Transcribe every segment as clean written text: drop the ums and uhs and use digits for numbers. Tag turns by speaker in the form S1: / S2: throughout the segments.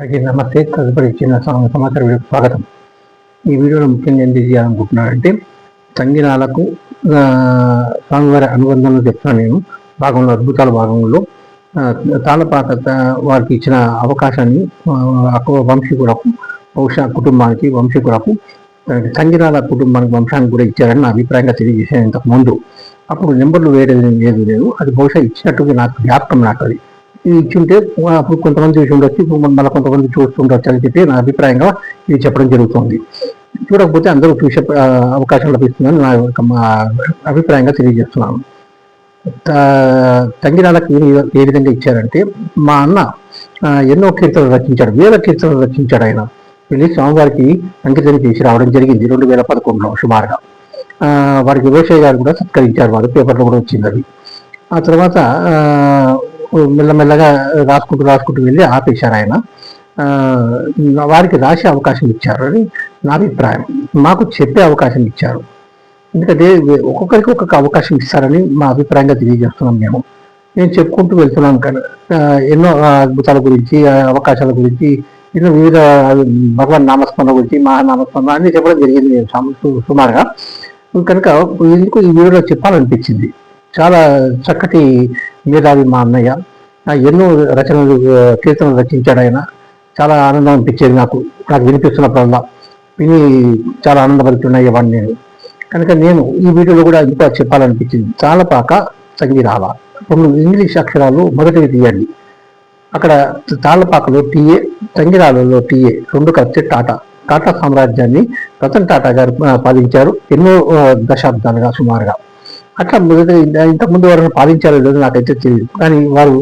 S1: అలాగే నమస్తే. తదుపరి ఇచ్చిన సమాచార వీడియోకి స్వాగతం. ఈ వీడియోలో ముఖ్యంగా ఏం తెలియాలనుకుంటున్నానంటే సంగీనాలకు స్వామివారి అనుబంధంలో చెప్తున్నాను నేను. భాగంలో అద్భుతాల భాగంలో తాళపాక వారికి ఇచ్చిన అవకాశాన్ని వంశీకులకు, బహుశా కుటుంబానికి, వంశీకులకు, సంగీనాల కుటుంబానికి, వంశానికి కూడా ఇచ్చారని నా అభిప్రాయంగా తెలియజేశాను ఇంతకు ముందు. అప్పుడు నెంబర్లు వేరే లేదు, అది బహుశా ఇచ్చినట్టుగా నాకు జ్ఞాపకం. నాకు అది ఇచ్చుంటే అప్పుడు కొంతమంది చూసి ఉండొచ్చు, మళ్ళీ కొంతమంది చూస్తుండొచ్చు అని చెప్పి నా అభిప్రాయంగా ఇది చెప్పడం జరుగుతుంది. చూడకపోతే అందరూ చూసే అవకాశం లభిస్తుందని నా అభిప్రాయంగా తెలియజేస్తున్నాను. తంగిరాలకు ఏ విధంగా ఇచ్చారంటే, మా అన్న ఎన్నో కీర్తనలు రచించాడు, వేల కీర్తనలు రచించాడు. ఆయన వెళ్ళి స్వామివారికి అంకితం చేసి రావడం జరిగింది 2011లో సుమారుగా. వారికి రోషయ్య గారు కూడా సత్కరించారు, వారు పేపర్లో కూడా వచ్చింది అది. ఆ తర్వాత మెల్లమెల్లగా రాసుకుంటూ వెళ్ళి ఆపేశారు ఆయన. వారికి రాసే అవకాశం ఇచ్చారు అని నా అభిప్రాయం. మాకు చెప్పే అవకాశం ఇచ్చారు. ఎందుకంటే ఒక్కొక్కరికి ఒక్కొక్క అవకాశం ఇస్తారని మా అభిప్రాయంగా తెలియజేస్తున్నాం మేము. నేను చెప్పుకుంటూ వెళ్తున్నాం కానీ ఎన్నో అద్భుతాల గురించి, అవకాశాల గురించి, ఎన్నో వివిధ భగవాన్ నామస్మరణ గురించి, మహానామస్మరణ అన్ని చెప్పడం జరిగింది సుమారుగా. కనుక ఎందుకు ఈ వీడియోలో చెప్పాలనిపించింది. చాలా చక్కటి మేధావి మా అన్నయ్య. ఎన్నో రచనలు, కీర్తనలు రచించాడు ఆయన. చాలా ఆనందం అనిపించేది నాకు వినిపిస్తున్నప్పుడల్లా. విని చాలా ఆనందపడుతున్నాయి వాడిని నేను. కనుక నేను ఈ వీడియోలో కూడా ఇంకా చెప్పాలనిపించింది. తాళపాక సంగీరాల 2 ఇంగ్లీష్ అక్షరాలు మొదటివి తీయండి. అక్కడ తాళపాకలో టీఏ, సంగీరాలలో టీఏ 2 కలిస్తే టాటా సామ్రాజ్యాన్ని రతన్ టాటా గారు పాలించారు ఎన్నో దశాబ్దాలుగా సుమారుగా. అట్లా ఇంతకుముందు వారిని పాలించారో లేదో నాకైతే తెలియదు, కానీ వారు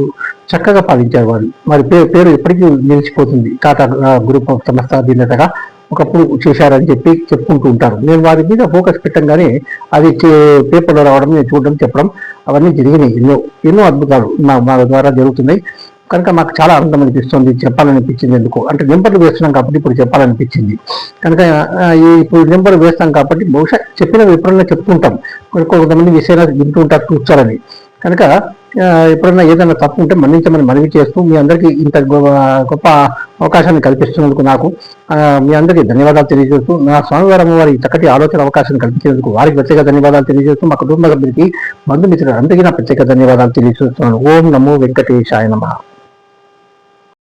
S1: చక్కగా పాలించారు. వారి పేరు ఎప్పటికీ నిలిచిపోతుంది. టాటా గ్రూప్ ఆఫ్ సంస్థ అధినేతగా ఒకప్పుడు చేశారని చెప్పుకుంటూ ఉంటారు. నేను వారి మీద ఫోకస్ పెట్టంగానే అది పేపర్లో రావడం, నేను చూడడం, చెప్పడం అవన్నీ జరిగినాయి. ఎన్నో అద్భుతాలు మా ద్వారా జరుగుతున్నాయి. కనుక మాకు చాలా ఆనందం అనిపిస్తుంది, చెప్పాలనిపించింది. ఎందుకు అంటే నెంబర్లు వేస్తున్నాం కాబట్టి ఇప్పుడు చెప్పాలనిపించింది. కనుక ఇప్పుడు నెంబర్లు వేస్తాం కాబట్టి బహుశా చెప్పినవి ఎప్పుడన్నా చెప్తుంటాం, కొంతమంది విషయాలు వింటూ ఉంటారు, చూస్తారని. కనుక ఎప్పుడన్నా ఏదైనా తప్పు ఉంటే మన్నించమని మనవి చేస్తూ, మీ అందరికీ ఇంత గొప్ప అవకాశాన్ని కల్పిస్తున్నందుకు నాకు మీ అందరికీ ధన్యవాదాలు తెలియజేస్తూ, నా స్వామివారం వారి చక్కటి ఆలోచన అవకాశాన్ని కల్పించేందుకు వారికి ప్రత్యేక ధన్యవాదాలు తెలియజేస్తూ, మా కుటుంబ సభ్యులకి, బంధుమిత్రులు అందరికీ నా ప్రత్యేక ధన్యవాదాలు తెలియజేస్తున్నాను. ఓం నమో వెంకటేశాయ నమః.